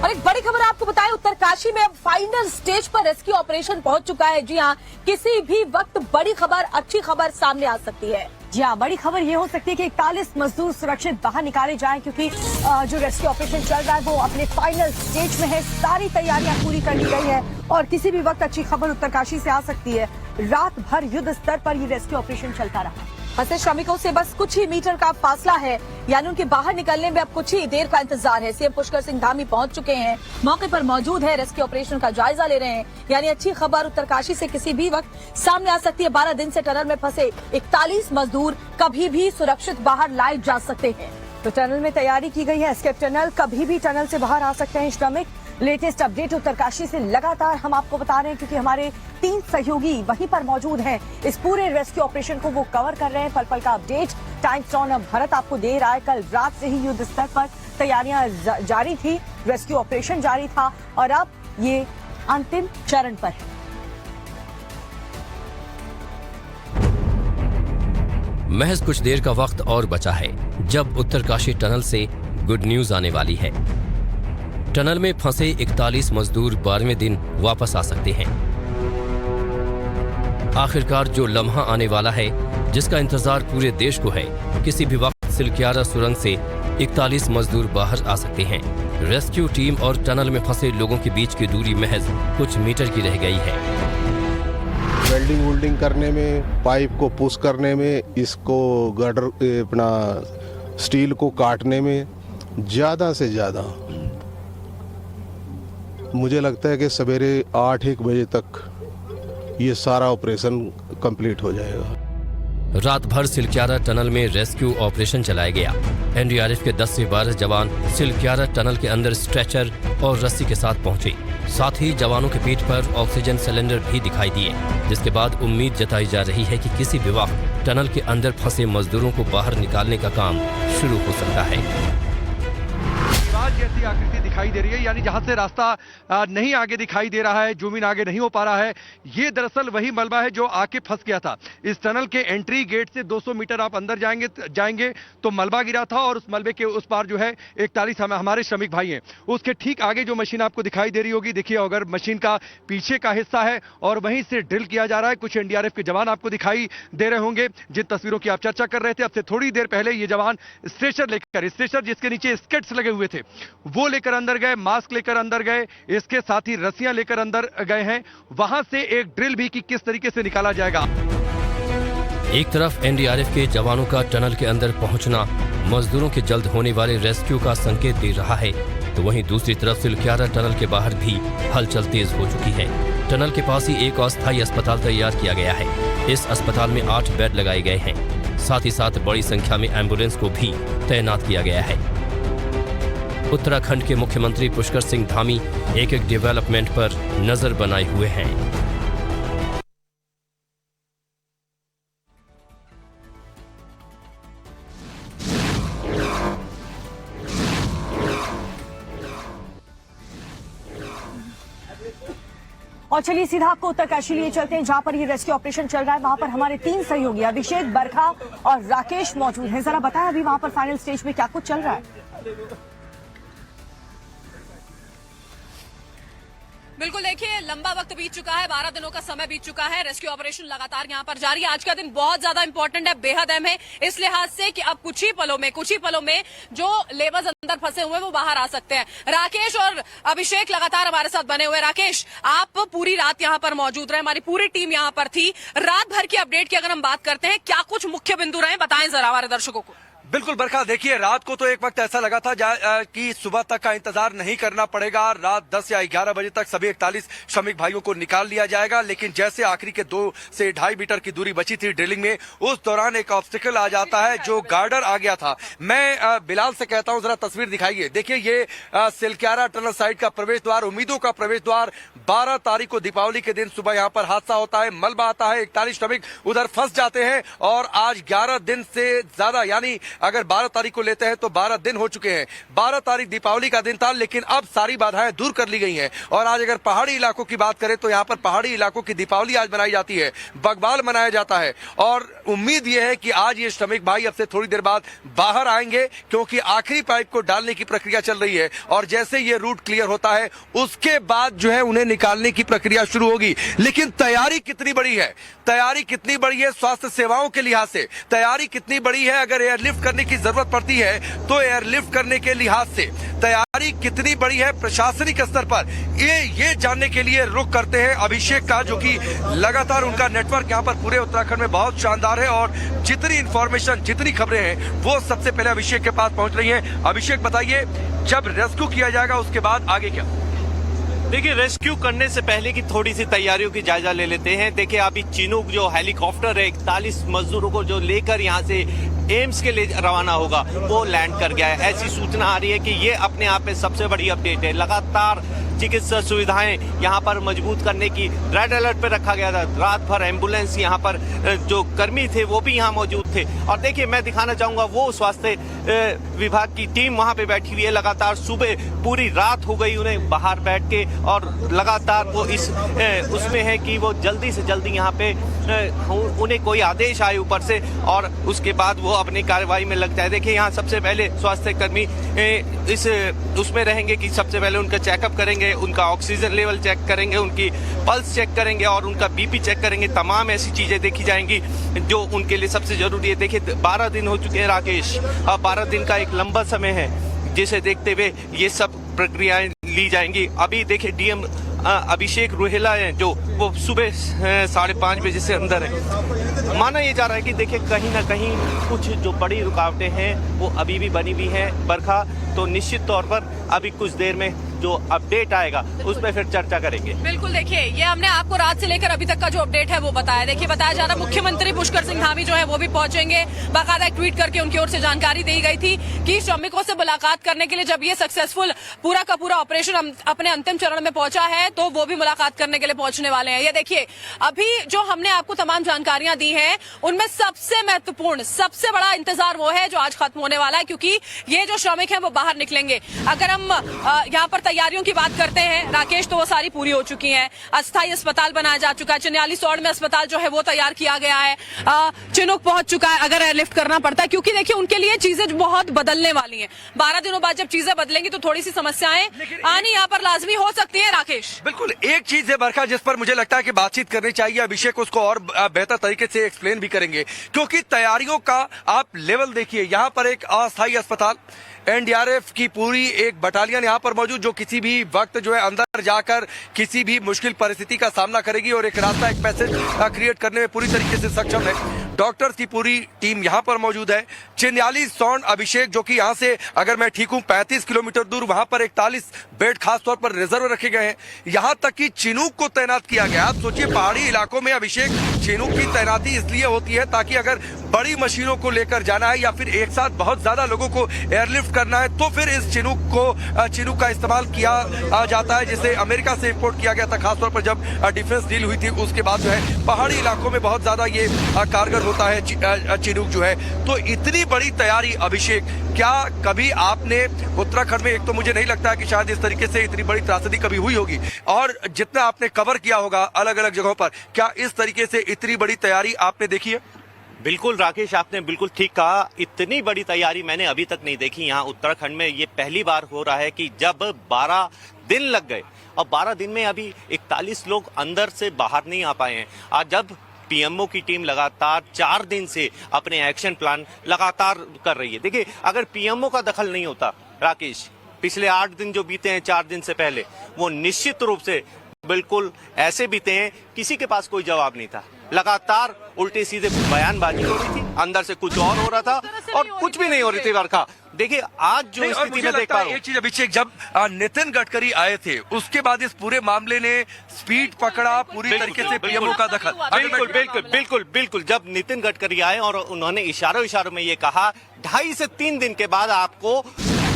और एक बड़ी खबर आपको बताएं, उत्तरकाशी में अब फाइनल स्टेज पर रेस्क्यू ऑपरेशन पहुंच चुका है। जी हां, किसी भी वक्त बड़ी खबर, अच्छी खबर सामने आ सकती है। जी हाँ, बड़ी खबर ये हो सकती है कि 41 मजदूर सुरक्षित बाहर निकाले जाएं, क्योंकि जो रेस्क्यू ऑपरेशन चल रहा है वो अपने फाइनल स्टेज में है। सारी तैयारियां पूरी कर ली गई है और किसी भी वक्त अच्छी खबर उत्तरकाशी से आ सकती है। रात भर युद्ध स्तर पर ये रेस्क्यू ऑपरेशन चलता रहा। फंसे श्रमिकों से बस कुछ ही मीटर का फासला है, यानी उनके बाहर निकलने में अब कुछ ही देर का इंतजार है। सीएम पुष्कर सिंह धामी पहुंच चुके हैं, मौके पर मौजूद है, रेस्क्यू ऑपरेशन का जायजा ले रहे हैं। यानी अच्छी खबर उत्तरकाशी से किसी भी वक्त सामने आ सकती है। 12 दिन से टनल में फंसे 41 मजदूर कभी भी सुरक्षित बाहर लाए जा सकते हैं। तो टनल में तैयारी की गई है, एस्केप टनल, कभी भी टनल से बाहर आ सकते हैं श्रमिक। लेटेस्ट अपडेट उत्तरकाशी से लगातार हम आपको बता रहे हैं, क्योंकि हमारे 3 सहयोगी वहीं पर मौजूद हैं। इस पूरे रेस्क्यू ऑपरेशन को वो कवर कर रहे हैं। पल पल का अपडेट टाइम्स ऑन भारत आपको दे रहा है। कल रात से ही युद्ध स्तर पर तैयारियां जारी थी, रेस्क्यू ऑपरेशन जारी था और अब ये अंतिम चरण पर है। महज कुछ देर का वक्त और बचा है जब उत्तरकाशी टनल से गुड न्यूज आने वाली है। टनल में फंसे 41 मजदूर 12वें दिन वापस आ सकते हैं। आखिरकार जो लम्हा आने वाला है, जिसका इंतजार पूरे देश को है, किसी भी वक्त सिलक्यारा सुरंग से 41 मजदूर बाहर आ सकते हैं। रेस्क्यू टीम और टनल में फंसे लोगों के बीच की दूरी महज कुछ मीटर की रह गई है। वेल्डिंग करने में, पाइप को पुश करने में, इसको गर्डर अपना स्टील को काटने में ज़्यादा से ज़्यादा मुझे लगता है कि सवेरे 8-1 बजे तक ये सारा ऑपरेशन कंप्लीट हो जाएगा। रात भर सिलक्यारा टनल में रेस्क्यू ऑपरेशन चलाया गया। एनडीआरएफ के 10 से 12 जवान सिलक्यारा टनल के अंदर स्ट्रेचर और रस्सी के साथ पहुंचे। साथ ही जवानों के पीठ पर ऑक्सीजन सिलेंडर भी दिखाई दिए, जिसके बाद उम्मीद जताई जा रही है कि किसी भी वक्त टनल के अंदर फंसे मजदूरों को बाहर निकालने का काम शुरू हो सकता है। जैसी आकृति दिखाई दे रही है, यानी जहां से रास्ता नहीं आगे दिखाई दे रहा है, जूम इन आगे नहीं हो पा रहा है, ये दरअसल वही मलबा है जो आके फंस गया था। इस टनल के एंट्री गेट से 200 मीटर आप अंदर जाएंगे तो मलबा गिरा था और उस मलबे के उस पार जो है 41 हमारे श्रमिक भाई हैं। उसके ठीक आगे जो मशीन आपको दिखाई दे रही होगी, देखिए अगर मशीन का पीछे का हिस्सा है और वहीं से ड्रिल किया जा रहा है। कुछ एनडीआरएफ के जवान आपको दिखाई दे रहे होंगे, जिन तस्वीरों की आप चर्चा कर रहे थे। अब से थोड़ी देर पहले ये जवान स्ट्रेचर जिसके नीचे स्केट्स लगे हुए थे वो लेकर अंदर गए, मास्क लेकर अंदर गए, इसके साथ ही रस्सियां लेकर अंदर गए हैं। वहां से एक ड्रिल भी कि किस तरीके से निकाला जाएगा। एक तरफ एनडीआरएफ के जवानों का टनल के अंदर पहुंचना मजदूरों के जल्द होने वाले रेस्क्यू का संकेत दे रहा है, तो वहीं दूसरी तरफ सिलक्यारा टनल के बाहर भी हलचल तेज हो चुकी है। टनल के पास ही एक अस्थायी अस्पताल तैयार किया गया है। इस अस्पताल में 8 बेड लगाए गए हैं। साथ ही साथ बड़ी संख्या में एम्बुलेंस को भी तैनात किया गया है। उत्तराखंड के मुख्यमंत्री पुष्कर सिंह धामी एक डेवलपमेंट पर नजर बनाए हुए हैं। और चलिए सीधा आपको उत्तरकाशी लिए चलते हैं, जहां पर ये रेस्क्यू ऑपरेशन चल रहा है। वहां पर हमारे 3 सहयोगी अभिषेक, बरखा और राकेश मौजूद हैं। जरा बताएं अभी वहां पर फाइनल स्टेज में क्या कुछ चल रहा है। बिल्कुल, देखिए लंबा वक्त बीत चुका है, 12 दिनों का समय बीत चुका है। रेस्क्यू ऑपरेशन लगातार यहां पर जारी है। आज का दिन बहुत ज्यादा इंपॉर्टेंट है, बेहद अहम है, इस लिहाज से कि अब कुछ ही पलों में जो लेबर्स अंदर फंसे हुए हैं वो बाहर आ सकते हैं। राकेश और अभिषेक लगातार हमारे साथ बने हुए। राकेश, आप पूरी रात यहां पर मौजूद रहे, हमारी पूरी टीम यहां पर थी। रात भर की अपडेट की अगर हम बात करते हैं, क्या कुछ मुख्य बिंदु रहे, बताएं जरा हमारे दर्शकों को। बिल्कुल बरखा, देखिए रात को तो एक वक्त ऐसा लगा था कि सुबह तक का इंतजार नहीं करना पड़ेगा, रात 10 या 11 बजे तक सभी 41 श्रमिक भाइयों को निकाल लिया जाएगा। लेकिन जैसे आखिरी के 2 से 2.5 मीटर की दूरी बची थी ड्रिलिंग में, उस दौरान एक ऑब्स्टिकल आ जाता है जो गार्डर आ गया था। मैं बिलाल से कहता हूं जरा तस्वीर दिखाइए। देखिए ये सिलक्यारा टनल साइड का प्रवेश द्वार, उम्मीदों का प्रवेश द्वार। 12 तारीख को दीपावली के दिन सुबह यहाँ पर हादसा होता है, मलबा आता है, 41 श्रमिक उधर फंस जाते हैं और आज 11 दिन से ज्यादा, यानी अगर 12 तारीख को लेते हैं तो 12 दिन हो चुके हैं। 12 तारीख दीपावली का दिन था, लेकिन अब सारी बाधाएं दूर कर ली गई हैं। और आज अगर पहाड़ी इलाकों की बात करें तो यहाँ पर पहाड़ी इलाकों की दीपावली आज मनाई जाती है, बकबाल मनाया जाता है। और उम्मीद ये है कि आज ये श्रमिक भाई अब से थोड़ी देर बाद बाहर आएंगे, क्योंकि आखिरी पाइप को डालने की प्रक्रिया चल रही है और जैसे ये रूट क्लियर होता है उसके बाद जो है उन्हें निकालने की प्रक्रिया शुरू होगी। लेकिन तैयारी कितनी बड़ी है, तैयारी कितनी बड़ी है स्वास्थ्य सेवाओं के लिहाज से, तैयारी कितनी बड़ी है अगर एयरलिफ्ट करने की जरूरत पड़ती है तो एयरलिफ्ट करने के लिहाज से, तैयारी कितनी बड़ी है प्रशासनिक स्तर पर, ये जानने के लिए रुख करते हैं अभिषेक का, जो कि लगातार उनका नेटवर्क यहाँ पर पूरे उत्तराखंड में बहुत शानदार है और जितनी इंफॉर्मेशन, जितनी खबरें हैं वो सबसे पहले अभिषेक के पास पहुंच रही हैं। अभिषेक बताइए, जब रेस्क्यू किया जाएगा उसके बाद आगे क्या? देखिए, रेस्क्यू करने से पहले की थोड़ी सी तैयारियों की जायजा ले लेते हैं। देखिए, अभी चिनूक जो हेलीकॉप्टर है 41 मजदूरों को जो लेकर यहाँ से एम्स के लिए रवाना होगा वो लैंड कर गया है। ऐसी सूचना आ रही है कि ये अपने आप में सबसे बड़ी अपडेट है। लगातार चिकित्सा सुविधाएं यहाँ पर मजबूत करने की रेड अलर्ट पे रखा गया था। रात भर एम्बुलेंस यहाँ पर जो कर्मी थे वो भी यहाँ मौजूद थे। और देखिए, मैं दिखाना चाहूंगा वो स्वास्थ्य विभाग की टीम वहाँ पे बैठी हुई है। लगातार सुबह पूरी रात हो गई उन्हें बाहर बैठ के और लगातार वो इस उसमें है कि वो जल्दी से जल्दी यहाँ पे उन्हें कोई आदेश आए ऊपर से और उसके बाद वो अपनी कार्रवाई में लग जाए। देखिए, यहाँ सबसे पहले स्वास्थ्य कर्मी इस उसमें रहेंगे कि सबसे पहले उनका चेकअप करेंगे, उनका ऑक्सीजन लेवल चेक करेंगे, उनकी पल्स चेक करेंगे और उनका बीपी चेक करेंगे। तमाम ऐसी चीजें देखी जाएंगी जो उनके लिए सबसे जरूरी है। देखिए, 12 दिन हो चुके हैं राकेश, और 12 दिन का एक लंबा समय है जिसे देखते हुए ये सब प्रक्रियाएं ली जाएंगी। अभी देखिए, डीएम अभिषेक रुहेला है जो वो सुबह 5:30 बजे से अंदर है। माना ये जा रहा है कि देखिए, कहीं ना कहीं कुछ जो बड़ी रुकावटें हैं वो अभी भी बनी हुई हैं बरखा, तो निश्चित तौर पर अभी कुछ देर में जो अपडेट आएगा उस पर फिर चर्चा करेंगे। बिल्कुल, देखिए, ये हमने आपको रात से लेकर अभी तक का जो अपडेट है वो बताया। देखिए, बताया जा रहा मुख्यमंत्री पुष्कर सिंह धामी जो है वो भी पहुंचेंगे। बाकायदा एक ट्वीट करके उनकी ओर से जानकारी दी गई थी कि श्रमिकों से मुलाकात करने के लिए जब ये सक्सेसफुल पूरा का पूरा ऑपरेशन अपने अंतिम चरण में पहुंचा है तो वो भी मुलाकात करने के लिए पहुंचने वाले हैं। ये देखिए, अभी जो हमने आपको तमाम जानकारियां दी हैं उनमें सबसे महत्वपूर्ण, सबसे बड़ा इंतजार वो है जो आज खत्म होने वाला है, क्योंकि ये जो श्रमिक हैं वो बाहर निकलेंगे। अगर हम यहाँ पर तैयारियों की बात करते हैं राकेश, तो वो सारी पूरी हो चुकी हैं। अस्थायी अस्पताल बनाया जा चुका है, चिन्याली सौड़ में अस्पताल जो है वो तैयार किया गया है। चिनूक पहुंच चुका है अगर एयरलिफ्ट करना पड़ता है, क्योंकि देखिए उनके लिए चीजें बहुत बदलने वाली हैं। 12 दिनों बाद जब चीजें बदलेंगी तो थोड़ी सी समस्याएं आनी यहाँ पर लाजमी हो सकती है। राकेश, बिल्कुल, एक चीज है बरखा जिस पर मुझे लगता है कि बातचीत करनी चाहिए। अभिषेक उसको और बेहतर तरीके से एक्सप्लेन भी करेंगे, क्योंकि तैयारियों का आप लेवल देखिए। यहाँ पर एक अस्थायी अस्पताल, एनडीआरएफ की पूरी एक बटालियन यहाँ पर मौजूद जो किसी भी वक्त जो है अंदर जाकर किसी भी मुश्किल परिस्थिति का सामना करेगी और एक रास्ता, एक पैसेज क्रिएट करने में पूरी तरीके से सक्षम है। डॉक्टर्स की पूरी टीम यहाँ पर मौजूद है। चिन्याली सौड़ अभिषेक, जो कि यहाँ से अगर मैं ठीक हूँ 35 किलोमीटर दूर, वहां पर 41 बेड खास तौर पर रिजर्व रखे गए हैं। यहाँ तक कि चिनूक को तैनात किया गया। आप सोचिए, पहाड़ी इलाकों में अभिषेक चिनूक की तैनाती इसलिए होती है ताकि अगर बड़ी मशीनों को लेकर जाना है या फिर एक साथ बहुत ज्यादा लोगों को एयरलिफ्ट करना है तो फिर इस चिनूक का इस्तेमाल किया जाता है, जिसे अमेरिका से इंपोर्ट किया गया था खासतौर पर जब डिफेंस डील हुई थी। उसके बाद जो है पहाड़ी इलाकों में बहुत ज्यादा ये कारगर होता है चिनूक जो है। तो इतनी बड़ी तैयारी अभिषेक, क्या कभी आपने उत्तराखंड में, एक तो मुझे नहीं लगता है कि शायद इस तरीके से इतनी बड़ी त्रासदी कभी हुई होगी, और जितना आपने कवर किया होगा अलग अलग जगहों पर, क्या इस तरीके से इतनी बड़ी तैयारी आपने देखी है? बिल्कुल राकेश, आपने बिल्कुल ठीक कहा। इतनी बड़ी तैयारी मैंने अभी तक नहीं देखी यहाँ उत्तराखंड में। ये पहली बार हो रहा है कि जब 12 दिन लग गए और 12 दिन में अभी 41 लोग अंदर से बाहर नहीं आ पाए हैं। आज जब पीएमओ की टीम लगातार 4 दिन से अपने एक्शन प्लान लगातार कर रही है। देखिए, अगर पीएमओ का दखल नहीं होता राकेश, पिछले 8 दिन जो बीते हैं 4 दिन से पहले, वो निश्चित रूप से बिल्कुल ऐसे बीते हैं किसी के पास कोई जवाब नहीं था। लगातार उल्टे सीधे बयानबाजी हो रही थी, अंदर से कुछ और हो रहा था और कुछ भी नहीं हो रही थी बरखा। देखिए, आज जो स्थिति में देख पा रहा हूं, एक चीज अभिषेक, जब नितिन गडकरी आए थे उसके बाद इस पूरे मामले ने स्पीड पकड़ा, पूरी तरीके से पीएमओ का दखल। बिल्कुल बिल्कुल बिल्कुल बिल्कुल। जब नितिन गडकरी आए और उन्होंने इशारों में ये कहा 2.5 से 3 दिन के बाद आपको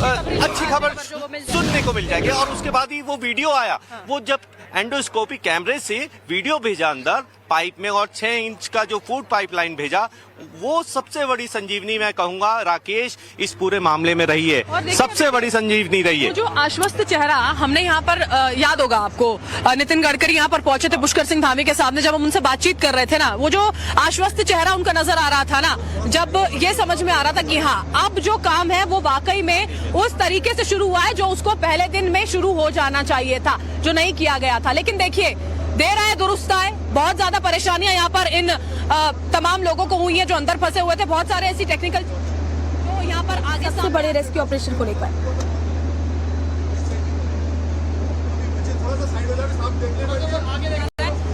अच्छी खबर सुनने को मिल जाएगी, और उसके बाद ही वो वीडियो आया। वो जब एंडोस्कोपी कैमरे से वीडियो भेजा अंदर पाइप में और 6 इंच का जो फूड पाइपलाइन भेजा, वो सबसे बड़ी संजीवनी मैं कहूंगा राकेश इस पूरे मामले में रही है, सबसे बड़ी संजीवनी रही है। जो आश्वस्त चेहरा हमने यहाँ पर याद होगा आपको, नितिन गडकरी यहाँ पर पहुंचे थे पुष्कर सिंह धामी के सामने, जब हम उनसे बातचीत कर रहे थे ना, वो जो आश्वस्त चेहरा उनका नजर आ रहा था ना, जब ये समझ में आ रहा था कि हाँ अब जो काम है वो वाकई में उस तरीके से शुरू हुआ है जो उसको पहले दिन में शुरू हो जाना चाहिए था, जो नहीं किया गया था। लेकिन देखिए देर आए दुरुस्त आए, बहुत ज्यादा परेशानियां यहाँ पर इन तमाम लोगों को हुई है जो अंदर फंसे हुए थे। बहुत सारे ऐसी टेक्निकल जो यहाँ पर आगे सबसे बड़े रेस्क्यू ऑपरेशन को लेकर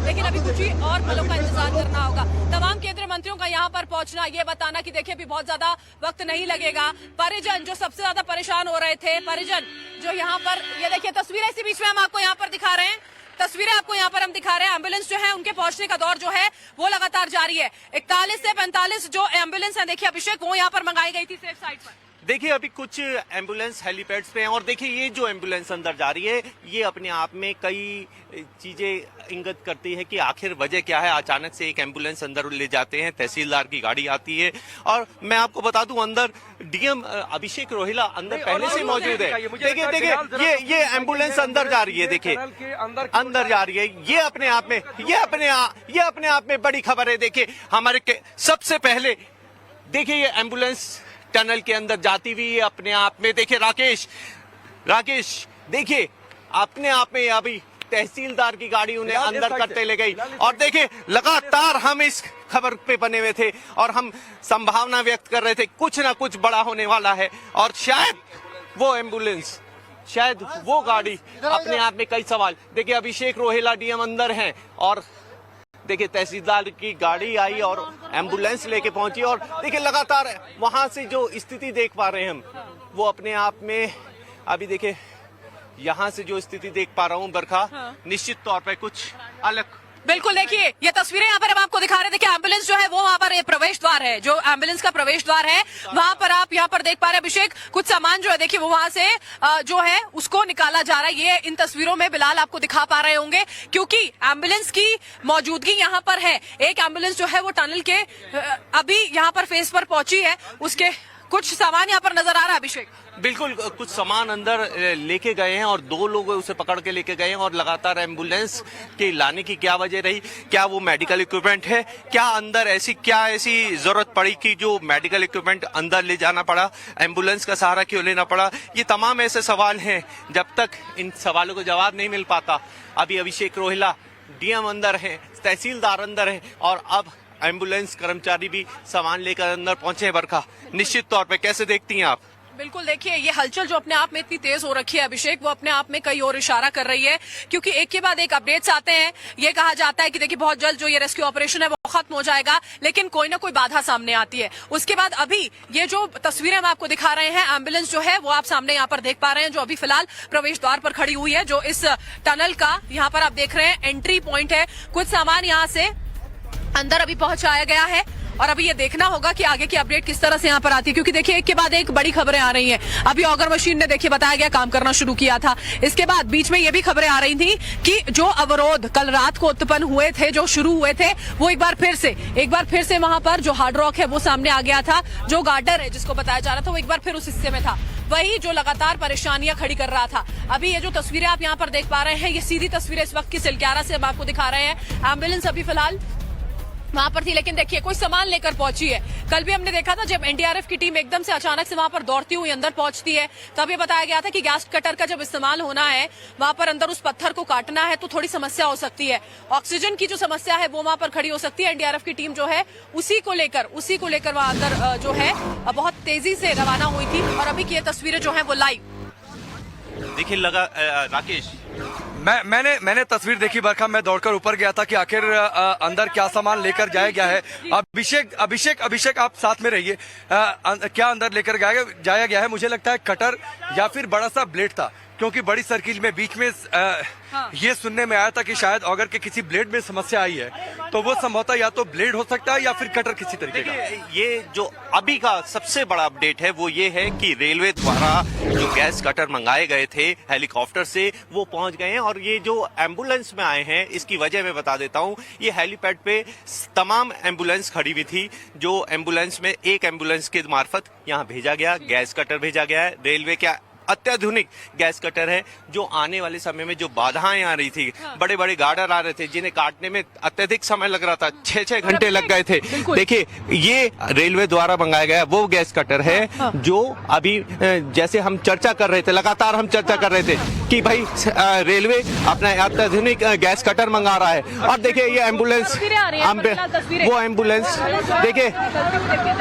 लेकिन अभी कुछ ही और पलों का इंतजार करना होगा। तमाम केंद्रीय मंत्रियों का यहाँ पर पहुंचना, ये बताना कि देखिए अभी बहुत ज्यादा वक्त नहीं लगेगा। परिजन जो सबसे ज्यादा परेशान हो रहे थे, परिजन जो यहाँ पर, ये देखिए तस्वीरें इसी बीच में हम आपको यहाँ पर दिखा रहे हैं, तस्वीरें आपको यहाँ पर हम दिखा रहे हैं। एम्बुलेंस जो है उनके पहुंचने का दौर जो है वो लगातार जारी है। 41 से 45 जो एम्बुलेंस है देखिए अभिषेक, वो यहाँ पर मंगाई गई थी सेफ साइड पर। देखिए अभी कुछ एम्बुलेंस हेलीपैड्स पे हैं और देखिए ये जो एम्बुलेंस अंदर जा रही है ये अपने आप में कई चीजें इंगित करती है कि आखिर वजह क्या है। अचानक से एक एम्बुलेंस अंदर ले जाते हैं, तहसीलदार की गाड़ी आती है और मैं आपको बता दूं अंदर डीएम अभिषेक रोहिला अंदर पहले से मौजूद है। देखिए देखिए ये एम्बुलेंस अंदर जा रही है, देखिए अंदर जा रही है। ये अपने आप में बड़ी खबर है। देखिए हमारे सबसे पहले देखिए ये एम्बुलेंस टनल के अंदर जाती हुई है अपने आप में। देखिए राकेश देखिए अपने आप में अभी तहसीलदार की गाड़ी उन्हें अंदर करते ले गई और देखिए लगातार हम इस खबर पे बने हुए थे और हम संभावना व्यक्त कर रहे थे कुछ ना कुछ बड़ा होने वाला है और शायद वो एम्बुलेंस, शायद वो गाड़ी। अपने आप में कई सवाल। देखिए अभिषेक रोहिला डीएम अंदर हैं और देखिए तहसीलदार की गाड़ी आई और एम्बुलेंस लेके पहुंची और देखिए लगातार वहां से जो स्थिति देख पा रहे हैं हम वो अपने आप में अभी देखिए यहाँ से जो स्थिति देख पा रहा हूँ बरखा, निश्चित तौर पे कुछ अलग। बिल्कुल देखिए ये तस्वीरें यहाँ पर हम आपको दिखा रहे थे कि एम्बुलेंस जो है वो वहाँ पर प्रवेश द्वार है, जो एम्बुलेंस का प्रवेश द्वार है वहाँ पर आप यहाँ पर देख पा रहे हैं अभिषेक। कुछ सामान जो है देखिए वो वहाँ से जो है उसको निकाला जा रहा है। ये इन तस्वीरों में बिलाल आपको दिखा पा रहे होंगे क्योंकि एम्बुलेंस की मौजूदगी यहाँ पर है। एक एम्बुलेंस जो है वो टनल के अभी यहाँ पर फेस पर पहुंची है, उसके कुछ सामान यहाँ पर नजर आ रहा है अभिषेक। बिल्कुल कुछ सामान अंदर लेके गए हैं और 2 लोग उसे पकड़ के लेके गए हैं और लगातार एम्बुलेंस के लाने की क्या वजह रही, क्या वो मेडिकल इक्विपमेंट है, क्या अंदर ऐसी जरूरत पड़ी कि जो मेडिकल इक्विपमेंट अंदर ले जाना पड़ा, एम्बुलेंस का सहारा क्यों लेना पड़ा। ये तमाम ऐसे सवाल हैं, जब तक इन सवालों को जवाब नहीं मिल पाता। अभी अभिषेक रोहिला डीएम अंदर है, तहसीलदार अंदर है और अब एम्बुलेंस कर्मचारी भी सामान लेकर अंदर पहुंचे हैं। बरखा निश्चित तौर पे कैसे देखती हैं आप? बिल्कुल देखिए ये हलचल जो अपने आप में इतनी तेज हो रखी है अभिषेक, वो अपने आप में कई और इशारा कर रही है क्योंकि एक के बाद एक अपडेट्स आते हैं। ये कहा जाता है कि देखिए बहुत जल्द जो ये रेस्क्यू ऑपरेशन है वो खत्म हो जाएगा, लेकिन कोई ना कोई बाधा सामने आती है। उसके बाद अभी ये जो तस्वीरें हम आपको दिखा रहे हैं, एम्बुलेंस जो है वो आप सामने यहाँ पर देख पा रहे हैं, जो अभी फिलहाल प्रवेश द्वार पर खड़ी हुई है, जो इस टनल का यहाँ पर आप देख रहे हैं एंट्री पॉइंट है। कुछ सामान यहाँ से अंदर अभी पहुंचाया गया है और अभी ये देखना होगा कि आगे की अपडेट किस तरह से यहाँ पर आती है क्योंकि देखिए एक के बाद एक बड़ी खबरें आ रही हैं। अभी ऑगर मशीन ने देखिए बताया गया काम करना शुरू किया था। इसके बाद बीच में ये भी खबरें आ रही थी कि जो अवरोध कल रात को उत्पन्न हुए थे, जो शुरू हुए थे, वो एक बार फिर से वहां पर जो हार्ड रॉक है वो सामने आ गया था। जो गार्डर है जिसको बताया जा रहा था वो एक बार फिर उस हिस्से में था, वही जो लगातार परेशानियां खड़ी कर रहा था। अभी ये जो तस्वीरें आप यहाँ पर देख पा रहे हैं, ये सीधी तस्वीरें इस वक्त की सिलक्यारा से हम आपको दिखा रहे हैं। एम्बुलेंस अभी फिलहाल वहां पर थी, लेकिन देखिए कोई सामान लेकर पहुंची है। कल भी हमने देखा था जब एनडीआरएफ की टीम एकदम से अचानक से वहां पर दौड़ती हुई अंदर पहुंचती है, तब ये बताया गया था कि गैस कटर का जब इस्तेमाल होना है वहां पर अंदर उस पत्थर को काटना है तो थोड़ी समस्या हो सकती है। ऑक्सीजन की जो समस्या है वो वहां पर खड़ी हो सकती है। एनडीआरएफ की टीम जो है उसी को लेकर वहां अंदर जो है बहुत तेजी से रवाना हुई थी और अभी की ये तस्वीरें जो है वो लाइव देखिए राकेश, मैंने तस्वीर देखी बरखा, मैं दौड़कर ऊपर गया था कि आखिर अंदर क्या सामान लेकर जाया गया है। अभिषेक आप साथ में रहिए। क्या अंदर लेकर जाया गया है? मुझे लगता है कटर या फिर बड़ा सा ब्लेड था, क्योंकि बड़ी सर्किल में बीच में ये सुनने में आया था कि शायद ऑगर के किसी ब्लेड में समस्या आई है, तो वो संभवतः या तो ब्लेड हो सकता है या फिर कटर किसी तरीके का। ये जो अभी का सबसे बड़ा अपडेट है वो ये है कि रेलवे द्वारा जो गैस कटर मंगाए गए थे हेलीकॉप्टर से वो पहुंच गए हैं, और ये जो एम्बुलेंस में आए हैं इसकी वजह मैं बता देता हूं। ये हेलीपैड पे तमाम एम्बुलेंस खड़ी हुई थी, जो एम्बुलेंस में एक एम्बुलेंस के मार्फत यहाँ भेजा गया, गैस कटर भेजा गया है। रेलवे क्या अत्याधुनिक गैस कटर है जो आने वाले समय में जो बाधाएं आ रही थी, बड़े बड़े गार्डर आ रहे थे जिन्हें काटने में अत्यधिक समय लग रहा था, 6-6 घंटे लग गए थे। देखिए ये रेलवे द्वारा मंगाया गया वो गैस कटर है जो अभी जैसे हम चर्चा कर रहे थे, लगातार हम चर्चा कर रहे थे कि भाई रेलवे अपना अत्याधुनिक गैस कटर मंगा रहा है। और देखिए ये एम्बुलेंस, वो एम्बुलेंस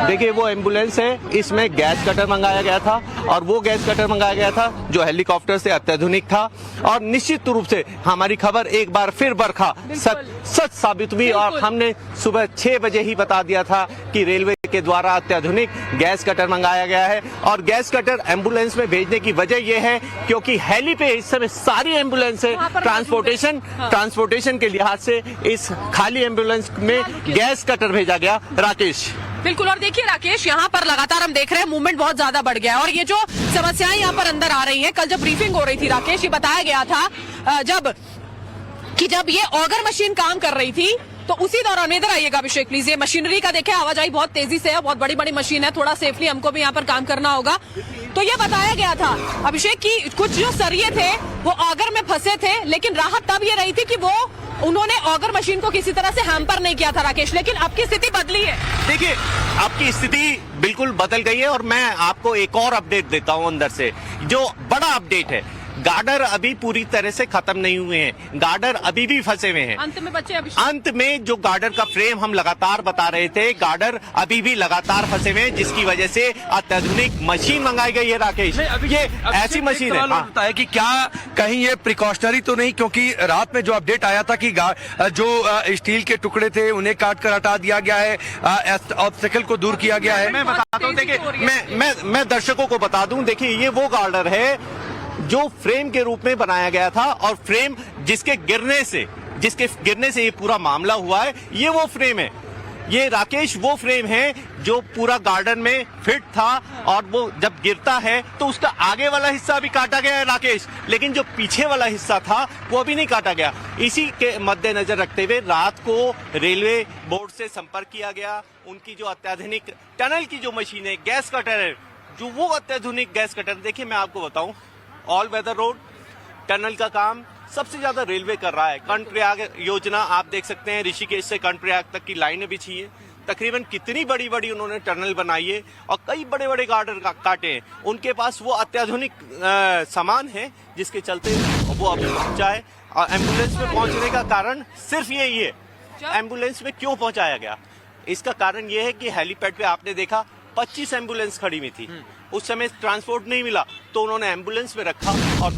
देखिए वो एम्बुलेंस है, इसमें गैस कटर मंगाया गया था, और वो गैस कटर मंगाया गया था जो हेलीकॉप्टर से अत्याधुनिक था। और निश्चित रूप से हमारी खबर एक बार फिर बरखा सच साबित हुई, और हमने सुबह 6 बजे ही बता दिया था कि रेलवे के द्वारा अत्याधुनिक गैस कटर मंगाया गया है। और गैस कटर एम्बुलेंस में भेजने की वजह यह है क्योंकि हेली पे इस समय सारी एम्बुलेंस है, ट्रांसपोर्टेशन के लिहाज से इस खाली एम्बुलेंस में गैस कटर भेजा गया। राकेश बिल्कुल। और देखिए राकेश, यहाँ पर लगातार हम देख रहे हैं मूवमेंट बहुत ज्यादा बढ़ गया है, और ये जो समस्याएं यहाँ पर अंदर आ रही हैं, कल जब ब्रीफिंग हो रही थी राकेश, ये बताया गया था जब ये ऑगर मशीन काम कर रही थी तो उसी दौरान, इधर आइएगा अभिषेक प्लीज, ये मशीनरी का देखें आवाजाही बहुत तेजी से है, बहुत बड़ी बड़ी मशीन है, थोड़ा सेफली हमको भी यहाँ पर काम करना होगा। तो ये बताया गया था अभिषेक की कुछ जो सरिये थे वो ऑगर में फंसे थे, लेकिन राहत तब ये रही थी कि वो उन्होंने ऑगर मशीन को किसी तरह से हैम्पर नहीं किया था राकेश, लेकिन अब की स्थिति बदली है। देखिए अब की स्थिति बिल्कुल बदल गई है, और मैं आपको एक और अपडेट देता हूं अंदर से, जो बड़ा अपडेट है। गार्डर अभी पूरी तरह से खत्म नहीं हुए हैं, गार्डर अभी भी फंसे हुए हैं। अंत में बच्चे अंत में जो गार्डर का फ्रेम हम लगातार बता रहे थे, गार्डर अभी भी लगातार फंसे हुए हैं, जिसकी वजह से अत्याधुनिक मशीन मंगाई गई है। राकेश ये ऐसी मशीन है कि क्या कहीं ये प्रिकॉशनरी तो नहीं, क्योंकि रात में जो अपडेट आया था कि जो स्टील के टुकड़े थे उन्हें काट कर हटा दिया गया है, ऑब्स्टेकल को दूर किया गया है। मैं बताता हूँ, देखिए मैं दर्शकों को बता दूं, देखिए ये वो गार्डर है जो फ्रेम के रूप में बनाया गया था, और फ्रेम जिसके गिरने से ये पूरा मामला हुआ है, ये वो फ्रेम है। ये राकेश वो फ्रेम है जो पूरा गार्डन में फिट था, और वो जब गिरता है तो उसका आगे वाला हिस्सा भी काटा गया है राकेश, लेकिन जो पीछे वाला हिस्सा था वो अभी नहीं काटा गया। इसी के मद्देनजर रखते हुए रात को रेलवे बोर्ड से संपर्क किया गया, उनकी जो अत्याधुनिक टनल की जो मशीन है, गैस कटर है, जो वो अत्याधुनिक गैस कटर, देखिए मैं आपको बताऊं, ऑल वेदर रोड टनल का काम सबसे ज्यादा रेलवे कर रहा है। कर्णप्रयाग योजना आप देख सकते हैं, ऋषिकेश से कर्णप्रयाग तक की लाइनें बिछी है, तकरीबन कितनी बड़ी बड़ी उन्होंने टनल बनाई है, और कई बड़े बड़े गार्डर काटे हैं। उनके पास वो अत्याधुनिक सामान है जिसके चलते वो अभी पहुंचा है। और एम्बुलेंस में पहुंचने का कारण सिर्फ यही है, एम्बुलेंस में क्यों पहुंचाया गया, इसका कारण ये है कि हेलीपैड पे आपने देखा 25 एम्बुलेंस खड़ी हुई थी, उस समय ट्रांसपोर्ट नहीं मिला तो उन्होंने एम्बुलेंस में रखा और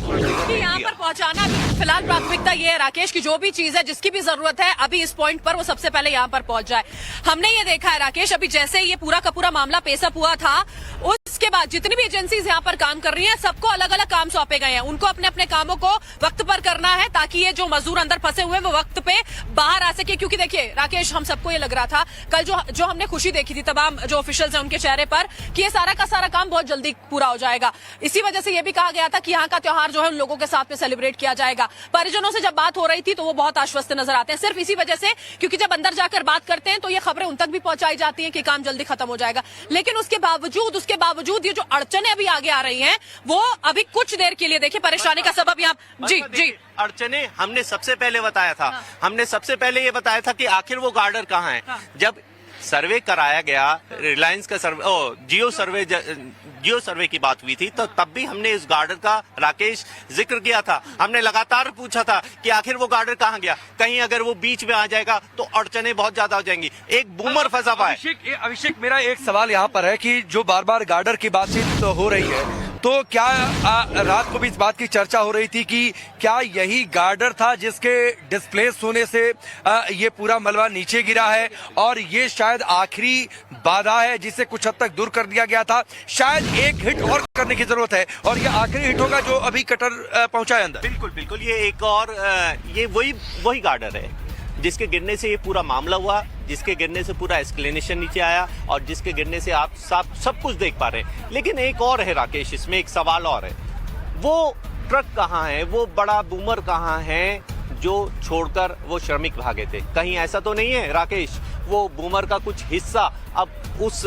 यहाँ पर पहुंचाना फिलहाल प्राथमिकता ये है राकेश की जो भी चीज है जिसकी भी जरूरत है अभी इस पॉइंट पर वो सबसे पहले यहाँ पर पहुंच जाए। हमने ये देखा है राकेश, अभी जैसे ये पूरा का पूरा मामला पेशअप हुआ था उसके बाद जितनी भी एजेंसीज यहाँ पर काम कर रही हैं सबको अलग अलग काम सौंपे गए हैं, उनको अपने अपने कामों को वक्त पर करना है ताकि ये जो मजदूर अंदर फंसे हुए हैं वो वक्त पे बाहर आ सके। क्योंकि देखिए राकेश, हम सबको ये लग रहा था कल जो हमने खुशी देखी थी तमाम जो ऑफिशियल्स हैं उनके चेहरे पर कि ये सारा का सारा काम बहुत जल्दी पूरा हो जाएगा। इसी वजह से ये भी कहा गया था कि यहाँ का त्योहार जो है उन लोगों के साथ में सेलिब्रेट किया जाएगा। परिजनों से जब बात हो रही थी तो वो बहुत आश्वस्त नजर आते हैं, सिर्फ इसी वजह से क्योंकि जब अंदर जाकर बात करते हैं तो ये खबरें उन तक भी पहुंचाई जाती हैं कि काम जल्दी खत्म हो जाएगा। लेकिन उसके बावजूद ये जो अड़चने अभी आगे आ रही हैं वो अभी कुछ देर के लिए देखिए परेशानी का सबब यहाँ जी अड़चने हमने सबसे पहले बताया था, हमने सबसे पहले ये बताया था कि आखिर वो गार्डर कहाँ है। जब सर्वे कराया गया, रिलायंस का सर्वे जियो सर्वे की बात हुई थी तो तब भी हमने इस गार्डर का राकेश जिक्र किया था। हमने लगातार पूछा था कि आखिर वो गार्डर कहाँ गया, कहीं अगर वो बीच में आ जाएगा तो अड़चने बहुत ज्यादा हो जाएंगी। एक बूमर फंसा हुआ है। अभिषेक, मेरा एक सवाल यहाँ पर है कि जो बार बार गार्डर की बातचीत तो हो रही है तो क्या रात को भी इस बात की चर्चा हो रही थी कि क्या यही गार्डर था जिसके डिस्प्लेस होने से ये पूरा मलबा नीचे गिरा है और ये शायद आखिरी बाधा है जिसे कुछ हद तक दूर कर दिया गया था, शायद एक हिट और करने की जरूरत है और ये आखिरी हिट होगा जो अभी कटर पहुंचा है अंदर। बिल्कुल बिल्कुल, ये एक और ये वही गार्डर है जिसके गिरने से ये पूरा मामला हुआ, जिसके गिरने से पूरा एक्सप्लेनेशन नीचे आया और जिसके गिरने से आप सब कुछ देख पा रहे हैं। लेकिन एक और है राकेश, इसमें एक सवाल और है, वो ट्रक कहाँ है, वो बड़ा बूमर कहाँ है जो छोड़कर वो श्रमिक भागे थे? कहीं ऐसा तो नहीं है राकेश वो बूमर का कुछ हिस्सा अब उस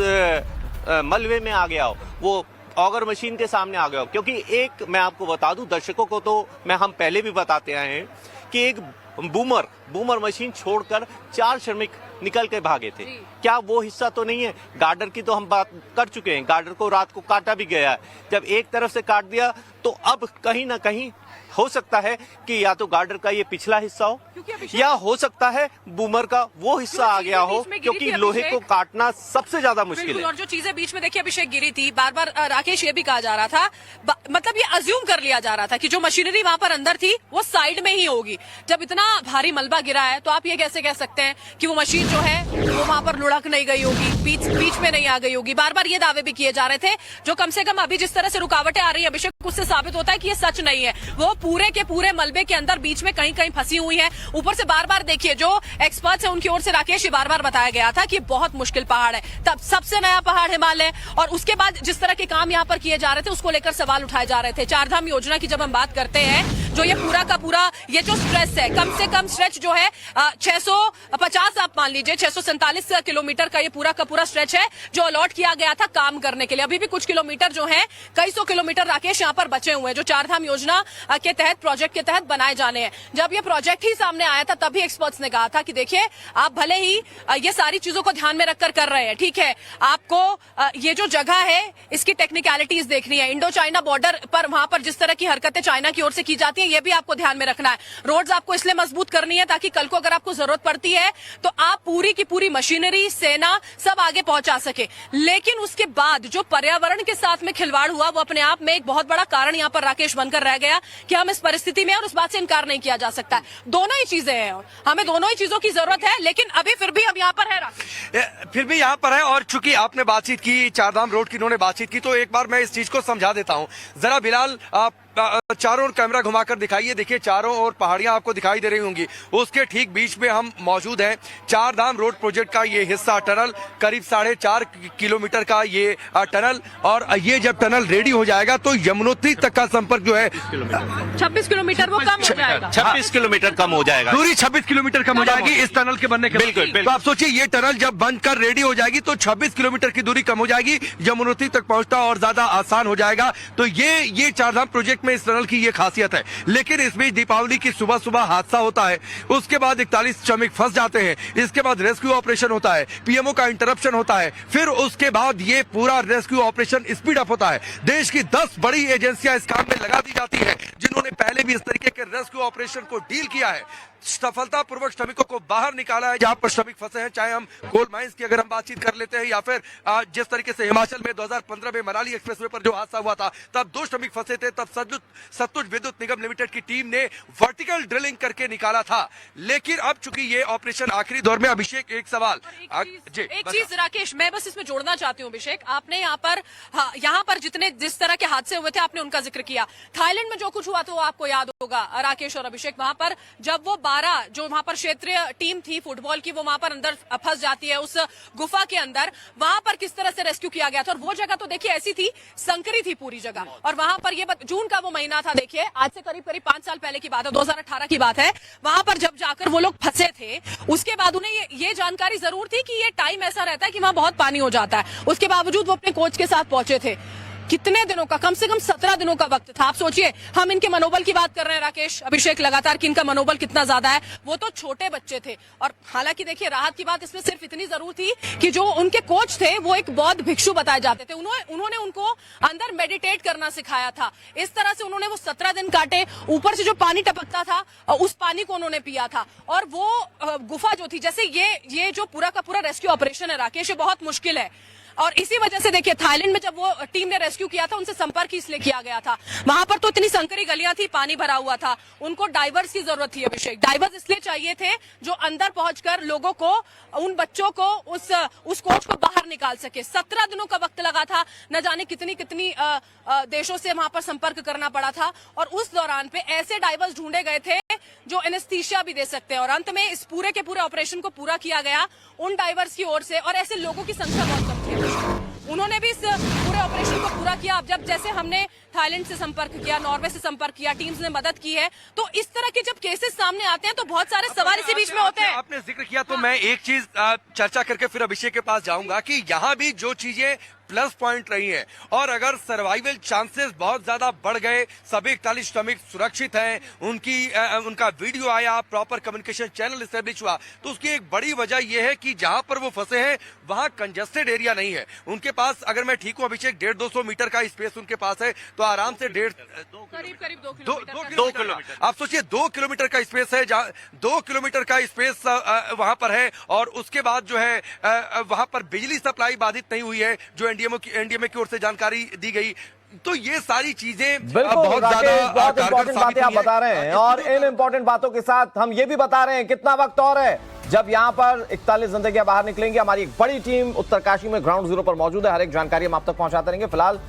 मलबे में आ गया हो, वो ऑगर मशीन के सामने आ गया हो? क्योंकि एक मैं आपको बता दूं, दर्शकों को तो हम पहले भी बताते आए हैं कि एक बूमर मशीन छोड़कर 4 श्रमिक निकल के भागे थे। क्या वो हिस्सा तो नहीं है? गार्डर की तो हम बात कर चुके हैं, गार्डर को रात को काटा भी गया है। जब एक तरफ से काट दिया तो अब कहीं ना कहीं हो सकता है कि या तो गार्डर का ये पिछला हिस्सा हो या हो सकता है बूमर का वो हिस्सा आ गया हो, क्योंकि लोहे को काटना सबसे ज्यादा मुश्किल है। और जो चीजें बीच में देखिए अभिषेक गिरी थी, बार बार राकेश ये भी कहा जा रहा था, मतलब ये अज्यूम कर लिया जा रहा था कि जो मशीनरी वहां पर अंदर थी वो साइड में ही होगी। जब इतना भारी मलबा गिरा है तो आप ये कैसे कह सकते हैं कि वो मशीन जो है वो वहां पर लुढ़क नहीं गई होगी, बीच में नहीं आ गई होगी? बार बार ये दावे भी किए जा रहे थे, जो कम से कम अभी जिस तरह से रुकावटें आ रही है अभिषेक, उससे साबित होता है कि ये सच नहीं है। वो पूरे के पूरे मलबे के अंदर बीच में कहीं कहीं फंसी हुई है। ऊपर से बार बार देखिए जो एक्सपर्ट्स हैं उनकी ओर से राकेश बार बार बताया गया था कि बहुत मुश्किल पहाड़ है, तब सबसे नया पहाड़ हिमालय, और उसके बाद जिस तरह के काम यहाँ पर किए जा रहे थे उसको लेकर सवाल उठाए जा रहे थे। चारधाम योजना की जब हम बात करते हैं, जो ये पूरा का पूरा ये जो स्ट्रेच है, कम से कम स्ट्रेच जो है 650 आप मान लीजिए 647 किलोमीटर का ये पूरा का पूरा स्ट्रेच है जो अलॉट किया गया था काम करने के लिए। अभी भी कुछ किलोमीटर जो है, कई सौ किलोमीटर राकेश यहाँ पर बचे हुए हैं जो चारधाम योजना के तहत, प्रोजेक्ट के तहत बनाए जाने हैं। जब ये प्रोजेक्ट ही सामने आया था तभी एक्सपर्ट्स ने कहा था कि देखिए आप भले ही ये सारी चीजों को ध्यान में रखकर कर रहे हैं, ठीक है, आपको ये जो जगह है इसकी टेक्निकलिटीज देखनी है। इंडो चाइना बॉर्डर पर वहां पर जिस तरह की हरकतें चाइना की ओर से की जाती है ये भी आपको ध्यान में रखना है। रोड्स आपको इसलिए मजबूत करनी है ताकि कल को अगर आपको जरूरत पड़ती है तो आप पूरी की पूरी मशीनरी, सेना सब आगे पहुंचा सके। लेकिन उसके बाद जो पर्यावरण के साथ में खिलवाड़ हुआ वो अपने आप में एक बहुत बड़ा कारण यहाँ पर राकेश बनकर रह गया कि हम इस परिस्थिति में, और उस बात से इनकार नहीं किया जा सकता है। दोनों ही चीजें हैं और हमें दोनों ही चीजों की जरूरत है, लेकिन अभी फिर भी हम यहाँ पर है, फिर भी यहाँ पर है। और चूंकि आपने बातचीत की, चारधाम रोड की इन्होंने बातचीत की, तो एक बार मैं इस चीज को समझा देता हूँ जरा। बिलाल आप चारों ओर कैमरा घुमाकर दिखाइए, देखिए चारों ओर पहाड़ियां आपको दिखाई दे रही होंगी, उसके ठीक बीच में हम मौजूद हैं। चारधाम रोड प्रोजेक्ट का ये हिस्सा टनल, करीब 4.5 किलोमीटर का ये टनल, और ये जब टनल रेडी हो जाएगा तो यमुनोत्री तक का संपर्क जो है 26 किलोमीटर वो कम हो जाएगा, 26 किलोमीटर कम हो जाएगा, दूरी 26 किलोमीटर कम हो जाएगी इस टनल के बनने के बाद। बिल्कुल। तो आप सोचिए ये टनल जब बनकर रेडी हो जाएगी तो 26 किलोमीटर की दूरी कम हो जाएगी, यमुनोत्री तक पहुंचना और ज्यादा आसान हो जाएगा। तो ये चारधाम प्रोजेक्ट में इस टनल की ये खासियत है। लेकिन इस बीच दीपावली की सुबह सुबह हादसा होता है, उसके बाद 41 श्रमिक फंस जाते हैं, इसके बाद रेस्क्यू ऑपरेशन होता है, पीएमओ का इंटरप्शन होता है, फिर उसके बाद ये पूरा रेस्क्यू ऑपरेशन स्पीड अप होता है। देश की 10 बड़ी एजेंसियां इस काम में लगा दी जाती है जिन्होंने पहले भी इस तरीके के रेस्क्यू ऑपरेशन को डील किया है, सफलतापूर्वक श्रमिकों को बाहर निकाला है जहां पर श्रमिक फंसे हैं। चाहे हम कोल माइंस की अगर हम बातचीत कर लेते हैं, या फिर जिस तरीके से हिमाचल में 2015 में मनाली एक्सप्रेसवे पर जो हादसा हुआ था तब 2 श्रमिक फंसे थे, तब सतलुज विद्युत निगम लिमिटेड की टीम ने वर्टिकल ड्रिलिंग करके निकाला था। लेकिन अब चूंकि ये ऑपरेशन आखिरी दौर में, अभिषेक एक सवाल, एक चीज राकेश मैं बस इसमें जोड़ना चाहती हूँ। अभिषेक आपने यहाँ पर जिस तरह के हादसे हुए थे आपने उनका जिक्र किया। थाईलैंड में जो कुछ हुआ था वो आपको याद होगा राकेश और अभिषेक, वहां पर जब वो 12 जो वहां पर क्षेत्रीय टीम थी फुटबॉल की वो वहां पर अंदर फंस जाती है उस गुफा के अंदर, वहां पर किस तरह से रेस्क्यू किया गया था। और वो जगह तो देखिए ऐसी थी, संकरी थी पूरी जगह, और वहां पर ये जून का वो महीना था, देखिए आज से करीब 5 साल पहले की बात है, 2018 की बात है। वहां पर जब जाकर वो लोग फंसे थे उसके बाद उन्हें ये जानकारी जरूर थी कि ये टाइम ऐसा रहता है कि वहां बहुत पानी हो जाता है, उसके बावजूद वो अपने कोच के साथ पहुंचे थे। कितने दिनों का, कम से कम 17 दिनों का वक्त था। आप सोचिए, हम इनके मनोबल की बात कर रहे हैं राकेश, अभिषेक, लगातार कि इनका मनोबल कितना ज्यादा है। वो तो छोटे बच्चे थे, और हालांकि देखिए राहत की बात इसमें सिर्फ इतनी जरूर थी कि जो उनके कोच थे वो एक बौद्ध भिक्षु बताए जाते थे, उन्होंने उनको अंदर मेडिटेट करना सिखाया था। इस तरह से उन्होंने वो 17 दिन काटे, ऊपर से जो पानी टपकता था उस पानी को उन्होंने पिया था। और वो गुफा जो थी, जैसे ये जो पूरा का पूरा रेस्क्यू ऑपरेशन है राकेश, ये बहुत मुश्किल है। और इसी वजह से देखिए थाईलैंड में जब वो टीम ने रेस्क्यू किया था उनसे संपर्क इसलिए किया गया था, वहां पर तो इतनी संकरी गलियां थी, पानी भरा हुआ था, उनको डाइवर्स की जरूरत थी। अभिषेक, डाइवर्स इसलिए चाहिए थे जो अंदर पहुंचकर लोगों को, उन बच्चों को, उस कोच को बाहर निकाल सके। 17 दिनों का वक्त लगा था, न जाने कितनी कितनी देशों से वहां पर संपर्क करना पड़ा था, और उस दौरान पे ऐसे डाइवर्स ढूंढे गए थे जो एनेस्थीसिया भी दे सकते हैं, और अंत में इस पूरे के पूरे ऑपरेशन को पूरा किया गया उन डाइवर्स की ओर से, और ऐसे लोगों की संख्या बहुत कम थी। उन्होंने भी इस पूरे ऑपरेशन को पूरा किया। अब जब जैसे हमने थाईलैंड से संपर्क किया, नॉर्वे से संपर्क किया, टीम्स ने मदद की है, तो इस तरह के जब केसेस सामने आते हैं तो बहुत सारे सवाल इसी बीच में होते हैं। आपने जिक्र किया तो मैं एक चीज चर्चा करके फिर अभिषेक के पास जाऊंगा कि यहाँ भी जो चीजें प्लस पॉइंट रही है, और अगर सर्वाइवल चांसेस बहुत ज्यादा बढ़ गए, सभी 41 श्रमिक सुरक्षित हैं, उनका वीडियो आया, प्रॉपर कम्युनिकेशन चैनल एस्टेब्लिश हुआ, तो उसकी एक बड़ी वजह यह है कि जहां पर वो फंसे हैं वहां कंजेस्टेड एरिया नहीं है उनके पास। अगर मैं ठीक हूं अभिषेक, 150-200 मीटर का स्पेस उनके पास है, तो आराम से करीब 2 किलोमीटर। आप सोचिए 2 किलोमीटर का स्पेस है, जहां 2 किलोमीटर का स्पेस वहां पर है, और उसके बाद जो है वहां पर बिजली सप्लाई बाधित नहीं हुई है, जो एनडीएमए की ओर से जानकारी दी गई। तो ये सारी चीजें बहुत ज्यादा इंपॉर्टेंट बातें आप बता रहे हैं, और इन इंपॉर्टेंट बातों के साथ हम ये भी बता रहे हैं कितना वक्त और है जब यहां पर 41 जिंदगियां बाहर निकलेंगी। हमारी एक बड़ी टीम उत्तरकाशी में ग्राउंड जीरो पर मौजूद है, हर एक जानकारी हम आप तक पहुंचाते रहेंगे। फिलहाल